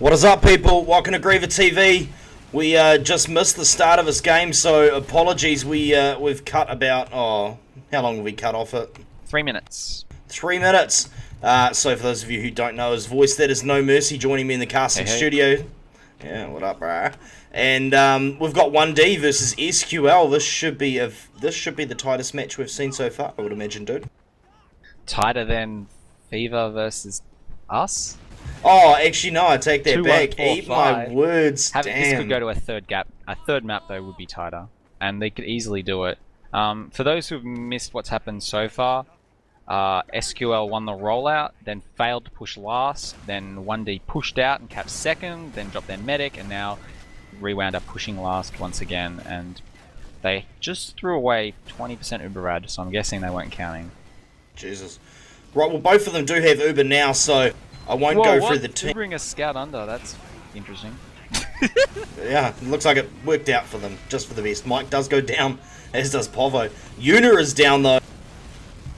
What is up, people? Welcome to GreaverTV. We just missed the start of this game, so apologies. We've cut about, how long have we cut off it? 3 minutes. 3 minutes. So for those of you who don't know his voice, that is No Mercy joining me in the casting studio. Yeah, what up, brah? And we've got 1D versus SQL. This should be the tightest match we've seen so far, I would imagine, dude. Tighter than Fever versus us? Oh, actually, no, I take that 2, back. 1, 4, Eat my 5. words, This could damn. go to a third gap. A third map, though, would be tighter. And they could easily do it. For those who've missed what's happened so far, SQL won the rollout, then failed to push last, then 1D pushed out and capped second, then dropped their medic, and now rewound up pushing last once again. And they just threw away 20% Uber rad, so I'm guessing they weren't counting. Jesus. Right, well, both of them do have Uber now, so I won't go through the team. Ubering a scout under, that's interesting. Yeah, it looks like it worked out for them, just for the best. Mike does go down, as does Povo. Una is down, though.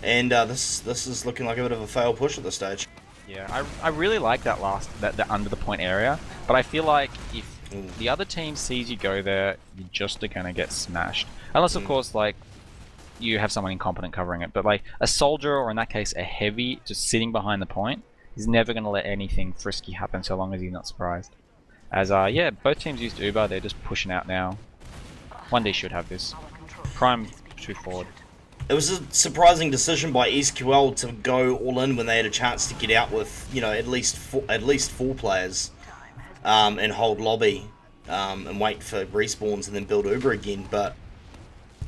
And this is looking like a bit of a fail push at this stage. Yeah, I really like that that under the point area, but I feel like if the other team sees you go there, you just are gonna get smashed. Unless, of course, like, you have someone incompetent covering it. But like a soldier, or in that case a heavy, just sitting behind the point, is never gonna let anything frisky happen so long as he's not surprised. As yeah, both teams used Uber, they're just pushing out now. 1D should have this. Prime 2 forward. It was a surprising decision by SQL to go all in when they had a chance to get out with, you know, at least four players, and hold lobby, and wait for respawns and then build Uber again. But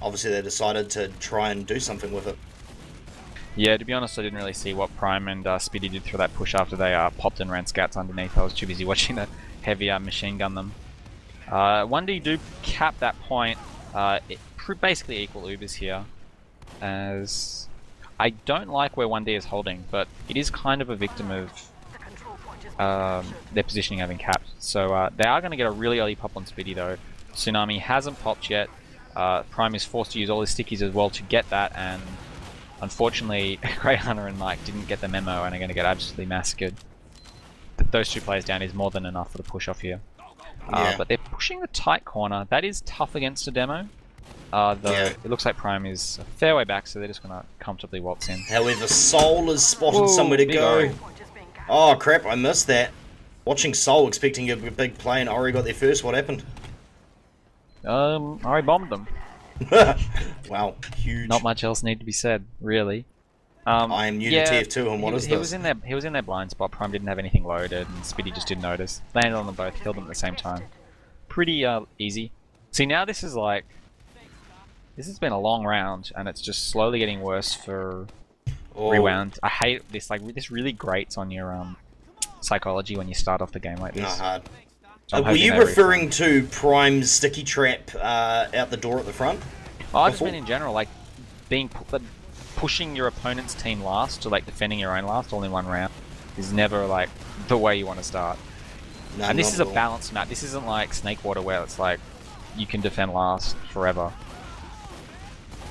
obviously they decided to try and do something with it. Yeah, to be honest, I didn't really see what Prime and Speedy did through that push after they popped and ran scouts underneath. I was too busy watching the heavy machine gun them. 1D do cap that point. Basically equal Ubers here. As I don't like where 1D is holding, but it is kind of a victim of their positioning having capped. So they are going to get a really early pop on Speedy though. Tsunami hasn't popped yet. Prime is forced to use all his stickies as well to get that, and unfortunately Grey Hunter and Mike didn't get the memo and are going to get absolutely massacred. Those two players down is more than enough for the push off here. But they're pushing the tight corner. That is tough against a demo. It looks like Prime is a fair way back, so they're just going to comfortably waltz in. However, Soul has spotted somewhere to go. Oh crap, I missed that. Watching Soul expecting a big play and Ori got there first. What happened? Ori bombed them. Wow, huge. Not much else need to be said, really. I am new to TF2, and what is this? He was in their blind spot. Prime didn't have anything loaded, and Speedy just didn't notice. Landed on them both, killed them at the same time. Pretty easy. See, now this is like... This has been a long round, and it's just slowly getting worse for rewound. I hate this. Like, this really grates on your psychology when you start off the game like this. Not hard. So were you referring to Prime's sticky trap out the door at the front? Oh, I just meant in general, like pushing your opponent's team last to like defending your own last all in one round is never like the way you want to start. No, and this is a balanced map. This isn't like Snakewater where it's like you can defend last forever.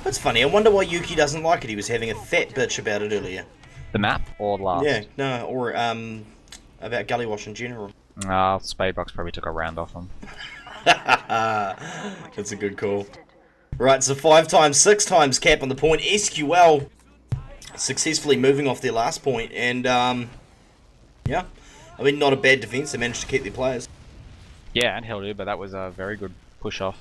That's funny. I wonder why Yuki doesn't like it. He was having a fat bitch about it earlier. The map or last? Yeah, no, or about Gullywash in general. Spadebox probably took a round off him. That's a good call. Right, so 5 times, 6 times cap on the point. SQL successfully moving off their last point, and yeah, I mean, not a bad defense. They managed to keep their players. Yeah, and held Uber. That was a very good push off.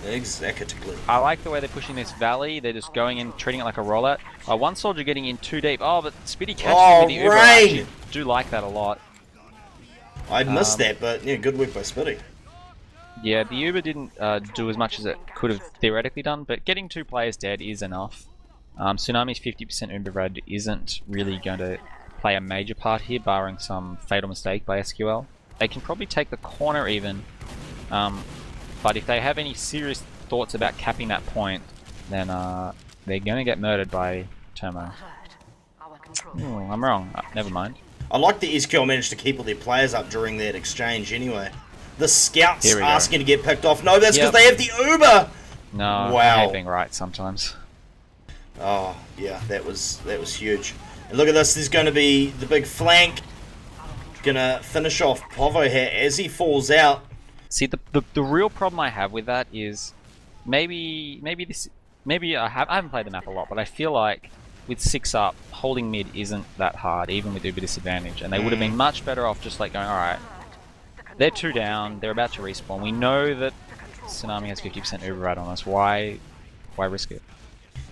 Exactly. I like the way they're pushing this valley. They're just going in, treating it like a rollout. One soldier getting in too deep. Oh, but Speedy catches me with the Uber. I actually do like that a lot. I'd missed that, but yeah, good work by Speedy. Yeah, the Uber didn't do as much as it could have theoretically done, but getting 2 players dead is enough. Tsunami's 50% Uber rad isn't really going to play a major part here, barring some fatal mistake by SQL. They can probably take the corner even, but if they have any serious thoughts about capping that point, then they're going to get murdered by Termo. Oh, I'm wrong. Never mind. I like that SQL managed to keep all their players up during that exchange anyway. The scouts asking to get picked off. No, that's because they have the Uber! No, wow. Being right sometimes. Oh, yeah, that was huge. And look at this, there's going to be the big flank. gonna finish off Povo here as he falls out. See, the real problem I have with that is maybe I haven't played the map a lot, but I feel like with 6 up, holding mid isn't that hard, even with Uber disadvantage, and they would have been much better off just like going, alright, they're 2 down, they're about to respawn, we know that Tsunami has 50% Uber right on us, why risk it?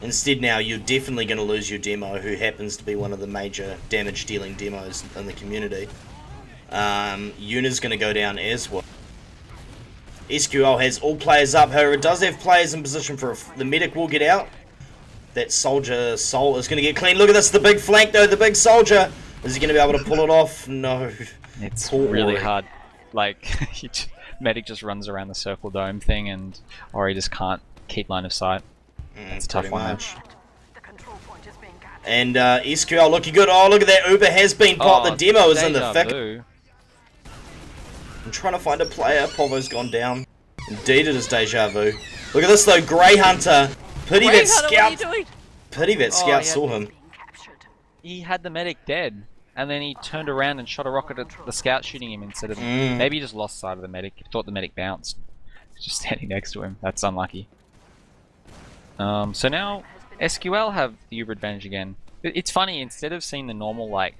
Instead now, you're definitely going to lose your demo, who happens to be one of the major damage-dealing demos in the community. Yuna's going to go down as well. SQL has all players up, however it does have players in position for the medic will get out. That soldier soul is going to get clean. Look at this, the big flank though, the big soldier. Is he going to be able to pull it off? No. It's really hard. Like, medic just runs around the circle dome thing and Ori just can't keep line of sight. It's a tough one. Much. And SQL looking good. Oh, look at that. Uber has been popped. The demo is in the thick. I'm trying to find a player. Povo's gone down. Indeed it is deja vu. Look at this though. Grey Hunter. Pity that scout. Pity that scout saw him. He had the medic dead. And then he turned around and shot a rocket at the scout shooting him instead of... Maybe he just lost sight of the medic. He thought the medic bounced. Just standing next to him. That's unlucky. So now SQL have the Uber advantage again. It's funny, instead of seeing the normal like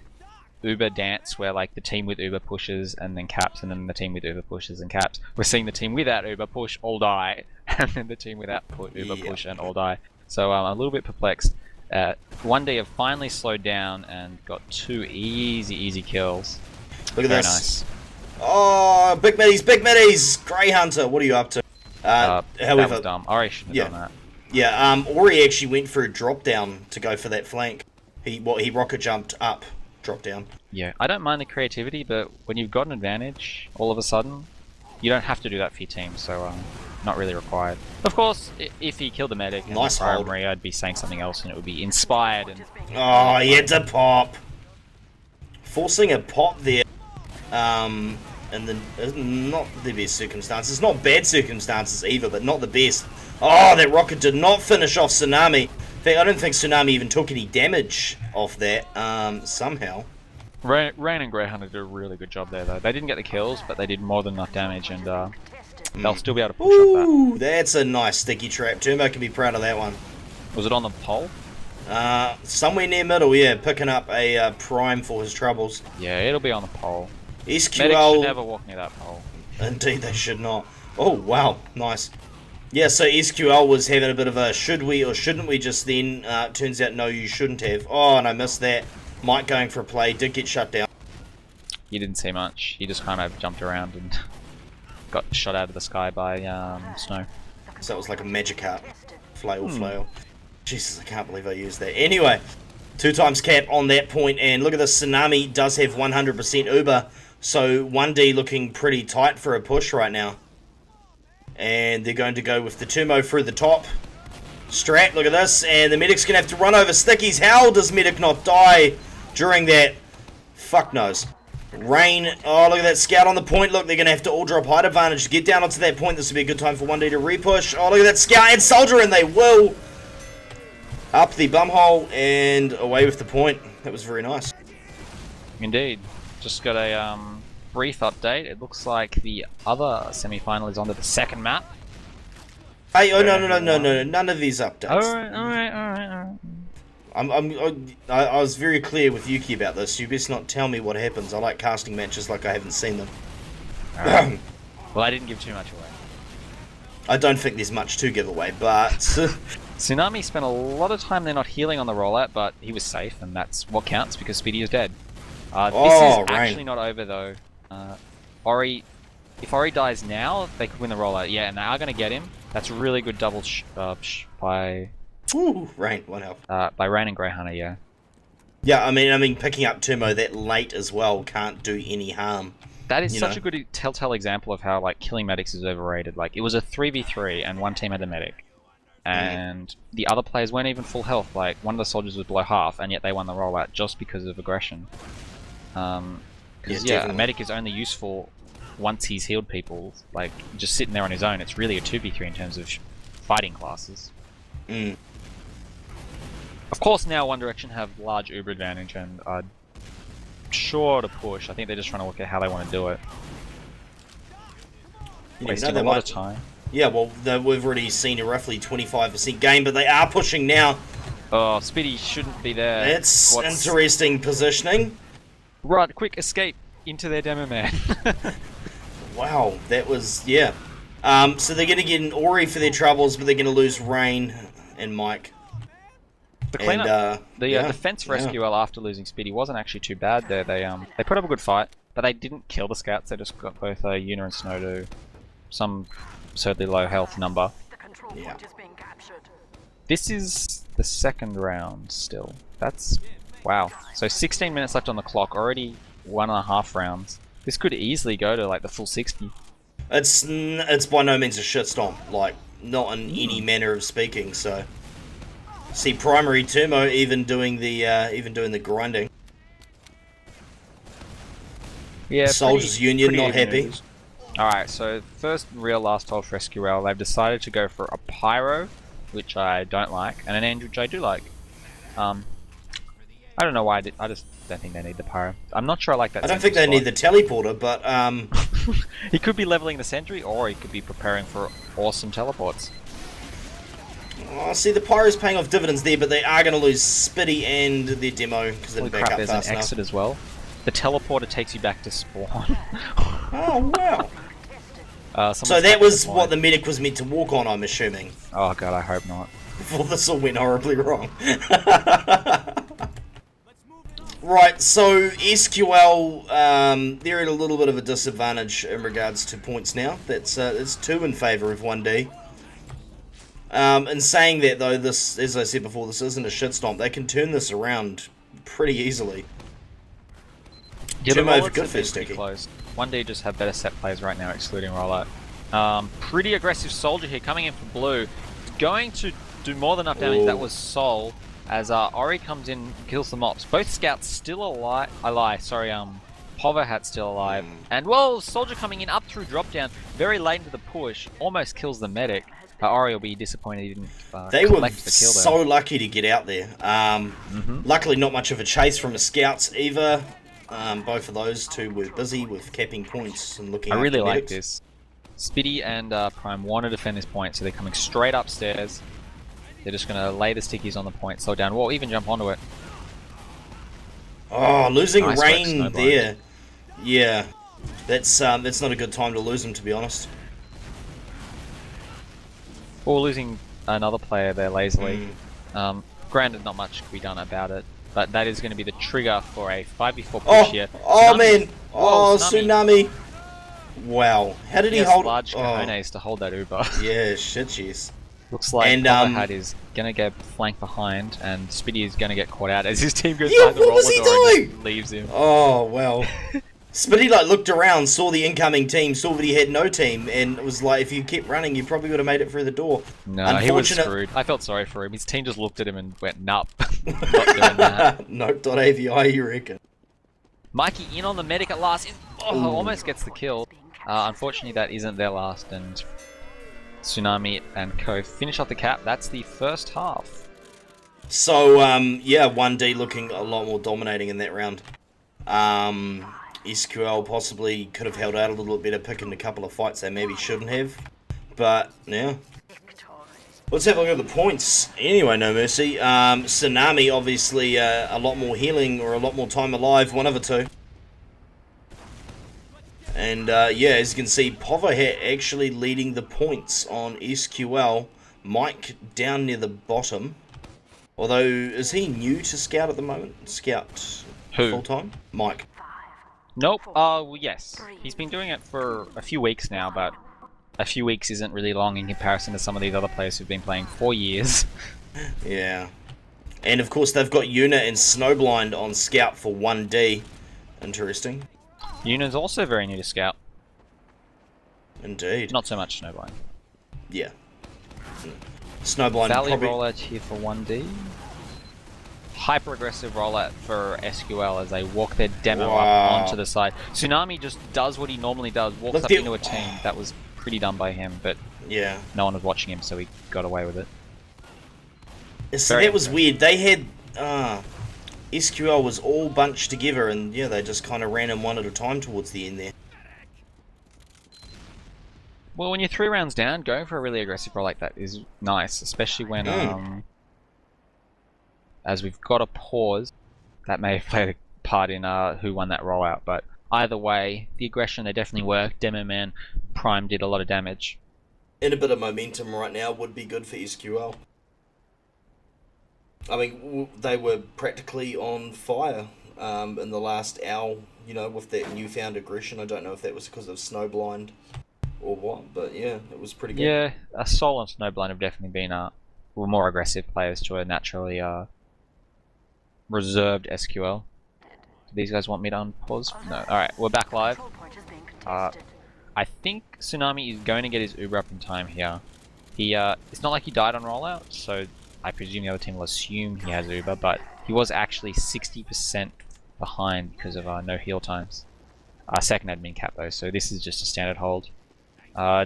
Uber dance where like the team with Uber pushes and then caps and then the team with Uber pushes and caps, we're seeing the team without Uber push, all die, and then the team without Uber push and all die. So I'm a little bit perplexed. 1D have finally slowed down and got 2 easy kills. Look at Very this. Nice. Oh, big middies! Grey Hunter, what are you up to? That However, was dumb. Ori shouldn't have done that. Yeah, Ori actually went for a drop down to go for that flank. He rocket jumped up, drop down. Yeah, I don't mind the creativity, but when you've got an advantage, all of a sudden, you don't have to do that for your team, so not really required. Of course, if he killed the medic in the primary, I'd be saying something else and it would be inspired. And oh, he had to pop. Forcing a pop there, and then not the best circumstances. Not bad circumstances either, but not the best. Oh, that rocket did not finish off Tsunami. In fact, I don't think Tsunami even took any damage off that, somehow. Rain and Grey Hunter did a really good job there, though. They didn't get the kills, but they did more than enough damage, and they'll still be able to push off that. That's a nice sticky trap. Turbo can be proud of that one. Was it on the pole? Somewhere near middle, yeah, picking up a prime for his troubles. Yeah, it'll be on the pole. SQL... Medics should never walk near that pole. Indeed, they should not. Oh, wow, nice. Yeah, so SQL was having a bit of a should we or shouldn't we just then. Turns out, no, you shouldn't have. Oh, and I missed that. Mike going for a play, did get shut down. You didn't see much. He just kind of jumped around and got shot out of the sky by snow. So it was like a Magikarp. Flail. Jesus, I can't believe I used that. Anyway, 2 times cap on that point, and look at this. Tsunami does have 100% Uber, so 1D looking pretty tight for a push right now. And they're going to go with the Turbo through the top. Strat, look at this. And the Medic's going to have to run over Stickies. How does Medic not die during that? Fuck knows. Rain. Oh, look at that scout on the point. Look, they're going to have to all drop height advantage to get down onto that point. This would be a good time for 1D to repush. Oh, look at that scout and soldier, and they will. Up the bumhole and away with the point. That was very nice. Indeed. Just got a brief update. It looks like the other semi-final is onto the second map. Hey, oh no, none of these updates. Alright. I was very clear with Yuki about this. You best not tell me what happens. I like casting matches like I haven't seen them. Right. Well, I didn't give too much away. I don't think there's much to give away, but... Tsunami spent a lot of time there not healing on the rollout, but he was safe, and that's what counts because Speedy is dead. This is actually not over though. Ori, if Ori dies now, they could win the rollout. Yeah, and they are going to get him. That's a really good double by... Ooh, Rain, one help. By Rain and Grey Hunter, yeah. Yeah, I mean, picking up Turbo that late as well can't do any harm. That is such a good telltale example of how like killing medics is overrated. Like, it was a 3v3 and one team had a medic. And the other players weren't even full health. Like, one of the soldiers was below half, and yet they won the rollout just because of aggression. Because a medic is only useful once he's healed people. Like, just sitting there on his own, it's really a 2v3 in terms of fighting classes. Of course, now One Direction have large Uber advantage, and sure to push. I think they're just trying to look at how they want to do it. Wasting they a lot of time. Yeah, well, we've already seen a roughly 25% gain, but they are pushing now. Oh, Speedy shouldn't be there. That's interesting positioning. Right, quick escape into their demo man. Wow, that was, yeah. So they're going to get an Ori for their troubles, but they're going to lose Rain and Mike. The cleanup, defense for SQL after losing Speedy wasn't actually too bad there. They put up a good fight, but they didn't kill the scouts. They just got both Yuna and Snow to some absurdly low health number. Yeah. This is the second round still. That's... wow. So 16 minutes left on the clock, already 1.5 rounds. This could easily go to like the full 60. It's by no means a shitstorm, like, not in any manner of speaking, so... See Primary Turmo even doing the grinding. Yeah, Soldiers Union not happy. Alright, so first real last hold for SQL, they've decided to go for a Pyro, which I don't like, and an End, which I do like. I don't know why I just don't think they need the Pyro. I'm not sure I like that. I don't think they need the teleporter, but he could be leveling the sentry, or he could be preparing for awesome teleports. Oh, see, the Pyro's paying off dividends there, but they are going to lose Spitty and their demo because they're back up there's fast an exit as well. The teleporter takes you back to spawn. Oh, wow. So that was what the medic was meant to walk on, I'm assuming. Oh god, I hope not. Before this all went horribly wrong. Right, so SQL, they're at a little bit of a disadvantage in regards to points now. It's 2 in favour of 1D. In saying that, though, this, as I said before, this isn't a shit stomp. They can turn this around pretty easily. Yeah, Turn the over rollouts good have for been Sticky. close. 1D just have better set plays right now, excluding rollout. Pretty aggressive Soldier here, coming in for blue. Going to do more than enough damage. Ooh. That was Sol, as Ori comes in, kills the Mops. Both scouts still alive. Poverhat's still alive. And, whoa, Soldier coming in up through drop down, very late into the push, almost kills the medic. Ori will be disappointed he didn't They were collect the kill there. so lucky to get out there. Luckily, not much of a chase from the scouts either. Both of those two were busy with capping points and looking. I really after like medics. this. Spitty and Prime want to defend this point, so they're coming straight upstairs. They're just going to lay the stickies on the point, slow down, well, even jump onto it. Oh, losing Nice Rain work, there. Yeah, that's not a good time to lose him, to be honest. Or losing another player there lazily. Granted, not much can be done about it, but that is going to be the trigger for a 5v4 push here. Oh Tsunami. man! Whoa, Oh, Tsunami! Wow, how did he hold? large cojones to hold that Uber. Yeah, shit, yes. Looks like And, Poverhat is going to get flanked behind, and Spitty is going to get caught out as his team goes Yeah, behind the what roller was he door and doing? just leaves him. Oh well. Spitty looked around, saw the incoming team, saw that he had no team, and it was like, if you kept running, you probably would have made it through the door. No, he was screwed. I felt sorry for him. His team just looked at him and went, "Nup, not doing that." Nope.avi, you reckon? Mikey in on the medic at last. Almost gets the kill. Unfortunately, that isn't their last, and Tsunami and Co finish off the cap. That's the first half. So, yeah, 1D looking a lot more dominating in that round. SQL possibly could have held out a little bit better, picking a couple of fights they maybe shouldn't have. But, yeah. Let's have a look at the points. Anyway, no mercy. Tsunami, obviously, a lot more healing or a lot more time alive, one of the two. And, yeah, as you can see, Poverhat actually leading the points on SQL. Mike down near the bottom. Although, is he new to Scout at the moment? Scout Who? full-time? Mike. Nope. Well, yes. He's been doing it for a few weeks now, but a few weeks isn't really long in comparison to some of these other players who've been playing 4 years. Yeah. And of course they've got Yuna and Snowblind on Scout for 1D. Interesting. Yuna's also very new to Scout. Indeed. Not so much Snowblind. Yeah. Snowblind Valley probably... rollout here for 1D. Hyper aggressive rollout for SQL as they walk their demo up onto the side. Tsunami just does what he normally does, walks up into a team. That was pretty dumb by him, but yeah, no one was watching him, so he got away with it. So that was weird. They had SQL was all bunched together, and yeah, they just kind of ran in one at a time towards the end there. Well, when you're 3 rounds down, going for a really aggressive roll like that is nice, especially when, as we've got a pause, that may have played a part in who won that rollout, but either way, the aggression, they definitely worked. Demo Man, Prime did a lot of damage. And a bit of momentum right now would be good for SQL. I mean, they were practically on fire in the last hour, you know, with that newfound aggression. I don't know if that was because of Snowblind or what, but yeah, it was pretty good. Yeah, Soul and Snowblind have definitely been more aggressive players to a naturally reserved SQL. Do these guys want me to unpause? No. Alright, we're back live. I think Tsunami is going to get his Uber up in time here. It's not like he died on rollout, so I presume the other team will assume he has Uber, but he was actually 60% behind because of no heal times. Second admin cap though, so this is just a standard hold.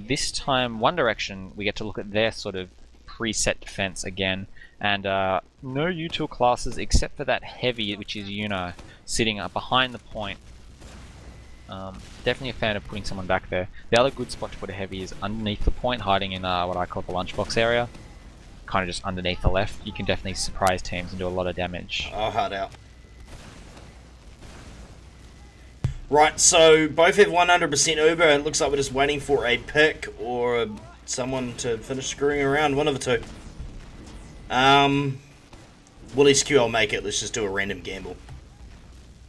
This time, One Direction, we get to look at their sort of preset defense again, and no util classes except for that heavy, which is Yuna, sitting up behind the point. Definitely a fan of putting someone back there. The other good spot to put a heavy is underneath the point, hiding in what I call the lunchbox area. Kind of just underneath the left. You can definitely surprise teams and do a lot of damage. I'll hard out. Right, so both have 100% Uber. It looks like we're just waiting for a pick or someone to finish screwing around. One of the two. Will SQL make it? Let's just do a random gamble.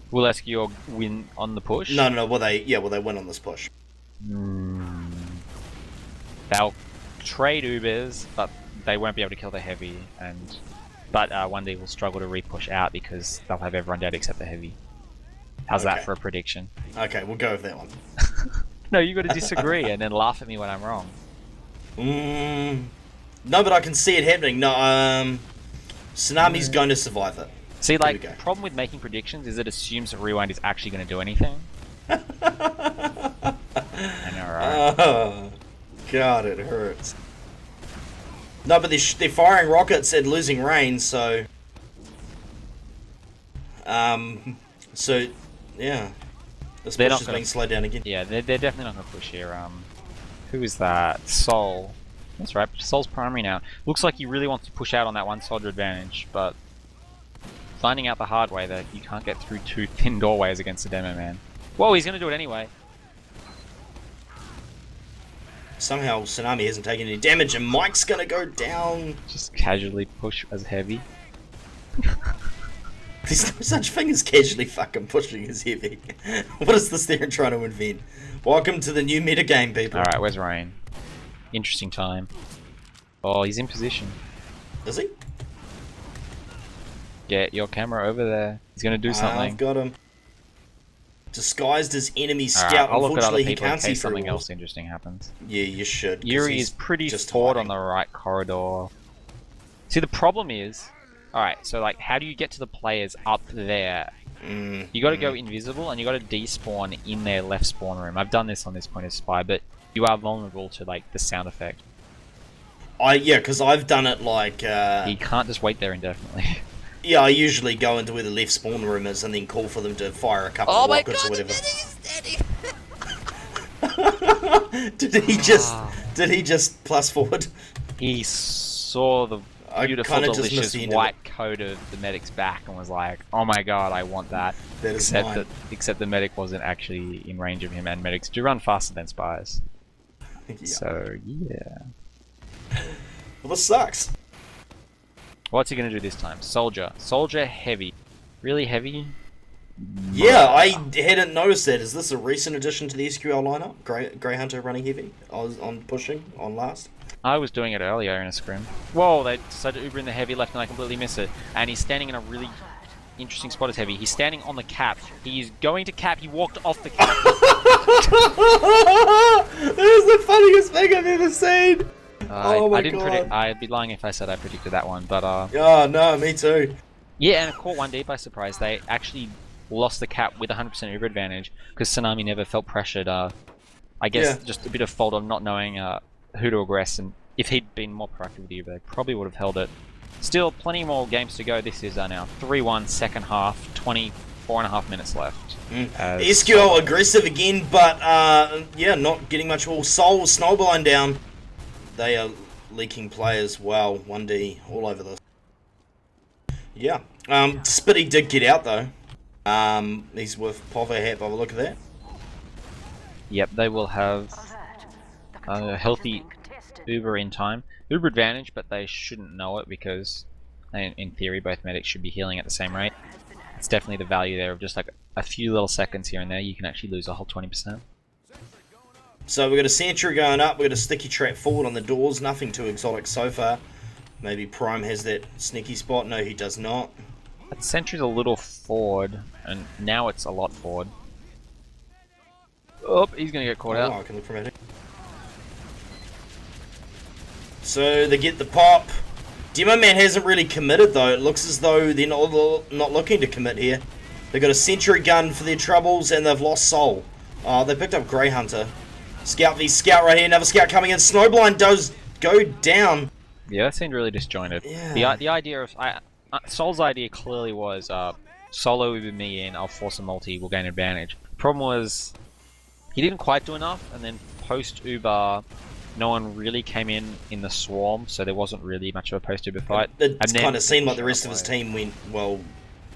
Will SQL win on the push? No. Will they win on this push? They'll trade Ubers, but they won't be able to kill the heavy, but 1D will struggle to re-push out because they'll have everyone dead except the heavy. How's that for a prediction? Okay, we'll go with that one. No, you got to disagree and then laugh at me when I'm wrong. No, but I can see it happening. No, Tsunami's going to survive it. See, like, the problem with making predictions is it assumes that Rewind is actually going to do anything. I know, right? Oh, God, it hurts. No, but they're firing rockets and losing range, so... yeah. This push is being slowed down again. Yeah, they're definitely not going to push here. Who is that? Soul. That's right, Soul's primary now. Looks like he really wants to push out on that one soldier advantage, but... finding out the hard way that you can't get through 2 thin doorways against a Demo Man. Whoa, he's going to do it anyway. Somehow Tsunami hasn't taken any damage and Mike's gonna go down. Just casually push as heavy. There's no such thing as casually fucking pushing as heavy. What is this they're trying to invent? Welcome to the new meta game, people. Alright, where's Rain? Interesting time. Oh, he's in position. Is he? Get your camera over there. He's gonna do something. I've got him. Disguised as enemy scout. I'll look at other Unfortunately, he people in can't see case through something walls. else interesting happens. Yeah, you should. 'cause Yuri he's is pretty just forward hiding. on the right corridor. See, the problem is... Alright, so like, how do you get to the players up there? You gotta go invisible, and you gotta despawn in their left spawn room. I've done this on this point as Spy, but you are vulnerable to, like, the sound effect. Yeah, because I've done it like... You can't just wait there indefinitely. Yeah, I usually go into where the left spawn room is and then call for them to fire a couple of rockets or whatever. Did he just plus forward? He saw the beautiful, delicious white coat of the medic's back and was like, "Oh my god, I want that." That is mine. Except the medic wasn't actually in range of him, and medics do run faster than spies. Yeah. So yeah. Well, this sucks. What's he gonna do this time? Soldier. Soldier heavy. Really heavy? Yeah, I hadn't noticed that. Is this a recent addition to the SQL lineup? Grey Hunter running heavy? I was on pushing on last. I was doing it earlier in a scrim. Whoa, they decided to Uber in the heavy left and I completely missed it. And he's standing in a really interesting spot as heavy. He's standing on the cap. He's going to cap. He walked off the cap. That is the funniest thing I've ever seen. Oh my god. I'd be lying if I said I predicted that one, but oh no, me too. Yeah, and it caught 1D by surprise. They actually lost the cap with 100% Uber advantage because Tsunami never felt pressured. I guess just a bit of fault of not knowing who to aggress, and if he'd been more proactive with the Uber, they probably would have held it. Still, plenty more games to go. This is now 3-1 second half, 24.5 minutes left. SQL aggressive again, but yeah, not getting much. Well, Soul snowballing down. They are leaking play as well. 1D all over this. Yeah. Spitty did get out though. He's with Pova hat by the look of that. Yep, they will have a healthy Uber in time. Uber advantage, but they shouldn't know it because, in theory, both medics should be healing at the same rate. It's definitely the value there of just like a few little seconds here and there. You can actually lose a whole 20%. So we've got a sentry going up. We've got a sticky trap forward on the doors. Nothing too exotic so far. Maybe Prime has that sneaky spot. No, he does not. That sentry's a little forward, and now it's a lot forward. Oh, he's going to get caught out. I can look from it. So they get the pop. Demo Man hasn't really committed though. It looks as though they're not looking to commit here. They've got a sentry gun for their troubles and they've lost Soul. Oh, they picked up Grey Hunter. Scout v Scout right here. Another Scout coming in. Snowblind does go down. Yeah, that seemed really disjointed. Yeah. The idea of... Soul's idea clearly was solo with me in, I'll force a multi, we'll gain advantage. Problem was, he didn't quite do enough, and then post-Uber, no one really came in the swarm, so there wasn't really much of a post-Uber fight. It kind of seemed like the rest of his team went, well,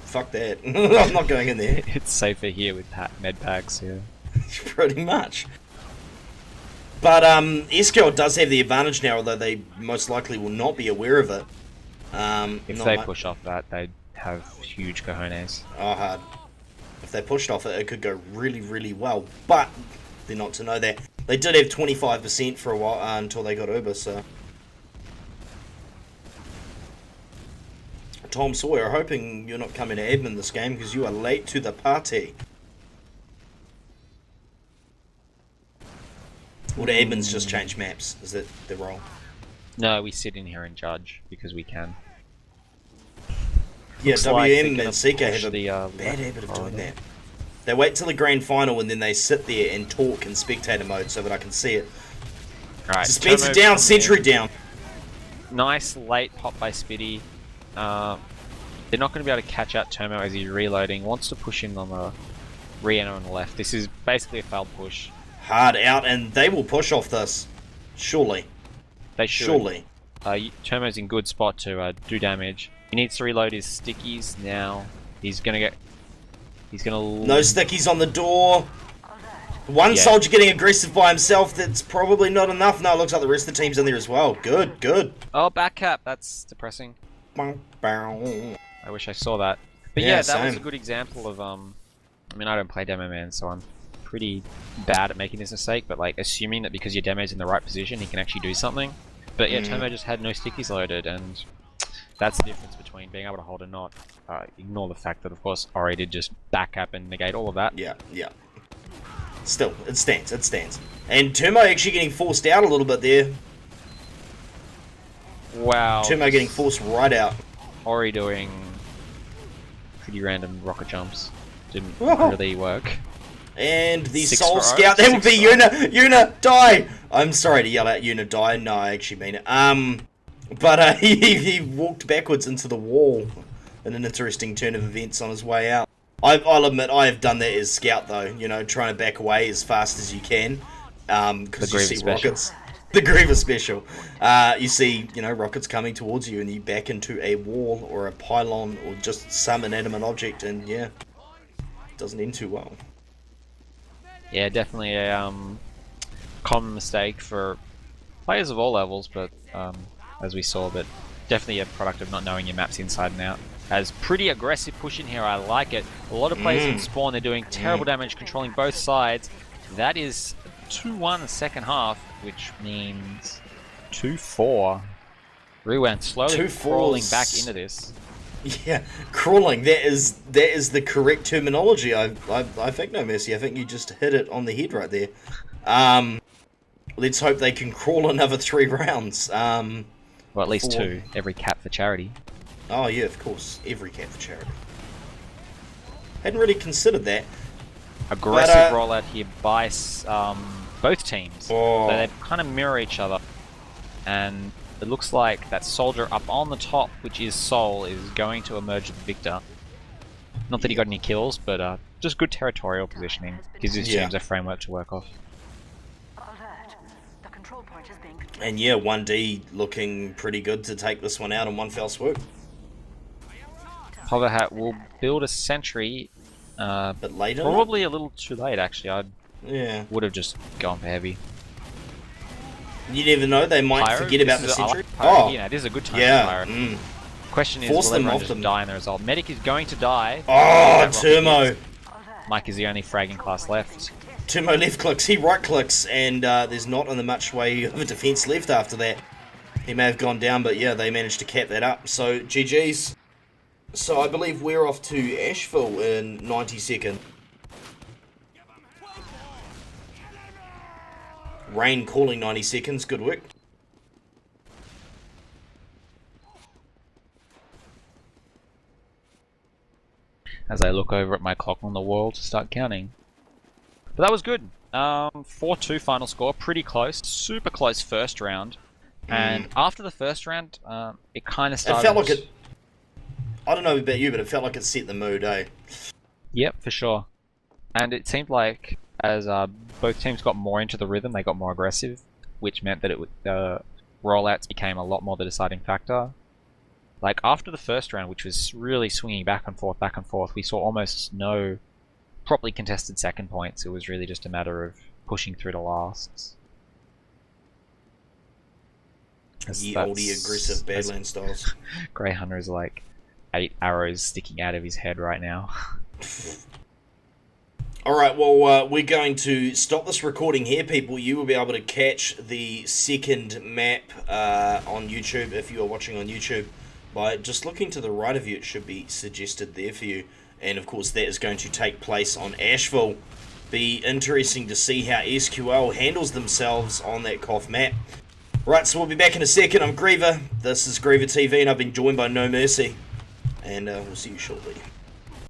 fuck that. I'm not going in there. It's safer here with med packs, yeah. Pretty much. But SQL does have the advantage now, although they most likely will not be aware of it. If they push off that, they'd have huge cojones. Oh, hard. If they pushed off it, it could go really, really well. But they're not to know that. They did have 25% for a while until they got Uber, so... Tom Sawyer, hoping you're not coming to admin this game because you are late to the party. Or do admins just change maps? Is that their role? No, we sit in here and judge because we can. Yeah, Looks WM like and Seeker have a the, bad habit of doing that. They wait till the grand final and then they sit there and talk in spectator mode so that I can see it. Alright, Dispenser down, sentry down. Nice late pop by Spitty. They're not going to be able to catch out Tomo as he's reloading. Wants to push him on the re-enter on the left. This is basically a failed push. Hard out, and they will push off this. Surely. They should. Surely. Tomo's in good spot to do damage. He needs to reload his stickies now. He's gonna get... He's gonna... No stickies on the door. One soldier getting aggressive by himself. That's probably not enough. No, it looks like the rest of the team's in there as well. Good, good. Oh, back cap. That's depressing. I wish I saw that. But yeah, that was a good example of... I mean, I don't play Demo Man, so I'm pretty bad at making this mistake, but like assuming that because your demo's in the right position, he can actually do something. But yeah, Tomo just had no stickies loaded, and that's the difference between being able to hold and not. Ignore the fact that, of course, Ori did just back up and negate all of that. Yeah, yeah. Still, it stands, it stands. And Tomo actually getting forced out a little bit there. Wow. Tomo getting forced right out. Ori doing pretty random rocket jumps. Didn't really work. And the Soul Scout, that would be Yuna! Yuna, die! I'm sorry to yell out Yuna, die. No, I actually mean it. But he walked backwards into the wall in an interesting turn of events on his way out. I'll admit, I have done that as Scout though, you know, trying to back away as fast as you can. Because you see rockets. The Griever special. You see, you know, rockets coming towards you and you back into a wall or a pylon or just some inanimate object and yeah, it doesn't end too well. Yeah, definitely a common mistake for players of all levels, but as we saw, but definitely a product of not knowing your maps inside and out. Has pretty aggressive push in here, I like it. A lot of players in spawn, they're doing terrible damage, controlling both sides. That is 2-1 second half, which means 2-4. Rewind slowly crawling back into this. Yeah, crawling. That is the correct terminology. I think no mercy. I think you just hit it on the head right there. Let's hope they can crawl another 3 rounds. Well, at least 2. Every cap for charity. Oh yeah, of course. Every cap for charity. Hadn't really considered that. Aggressive rollout here by both teams. Oh. So they kind of mirror each other. And it looks like that soldier up on the top, which is Sol, is going to emerge the victor. Not that he got any kills, but just good territorial positioning. Gives his teams a framework to work off. And yeah, 1D looking pretty good to take this one out in one fell swoop. Hoverhat will build a sentry. But later? Probably a little too late, actually. I would have just gone for heavy. You never know, they might Pyro? forget about the sentry. Yeah, this is a good time for Pyro. Question is, Force will them everyone off just them. die in the result? Medic is going to die. Oh, Turmo! Mike is the only fragging class left. Turmo left clicks, he right clicks, and there's not in the much way of a defense left after that. He may have gone down, but yeah, they managed to cap that up. So, GG's. So I believe we're off to Asheville in 90 seconds. Rain calling 90 seconds, good work. As I look over at my clock on the wall to start counting. But that was good. 4-2 final score, pretty close, super close first round. And after the first round, it kind of started... It felt like it... I don't know about you, but it felt like it set the mood, eh? Yep, for sure. And it seemed like as both teams got more into the rhythm, they got more aggressive, which meant that rollouts became a lot more the deciding factor. Like, after the first round, which was really swinging back and forth, we saw almost no properly contested second points. It was really just a matter of pushing through to lasts. Ye olde aggressive Badland styles. Grey Hunter is like 8 arrows sticking out of his head right now. Alright, well, we're going to stop this recording here, people. You will be able to catch the second map on YouTube if you are watching on YouTube. By just looking to the right of you, it should be suggested there for you. And of course, that is going to take place on Asheville. Be interesting to see how SQL handles themselves on that COF map. Right, so we'll be back in a second. I'm Griever. This is GreaverTV, and I've been joined by No Mercy. And we'll see you shortly.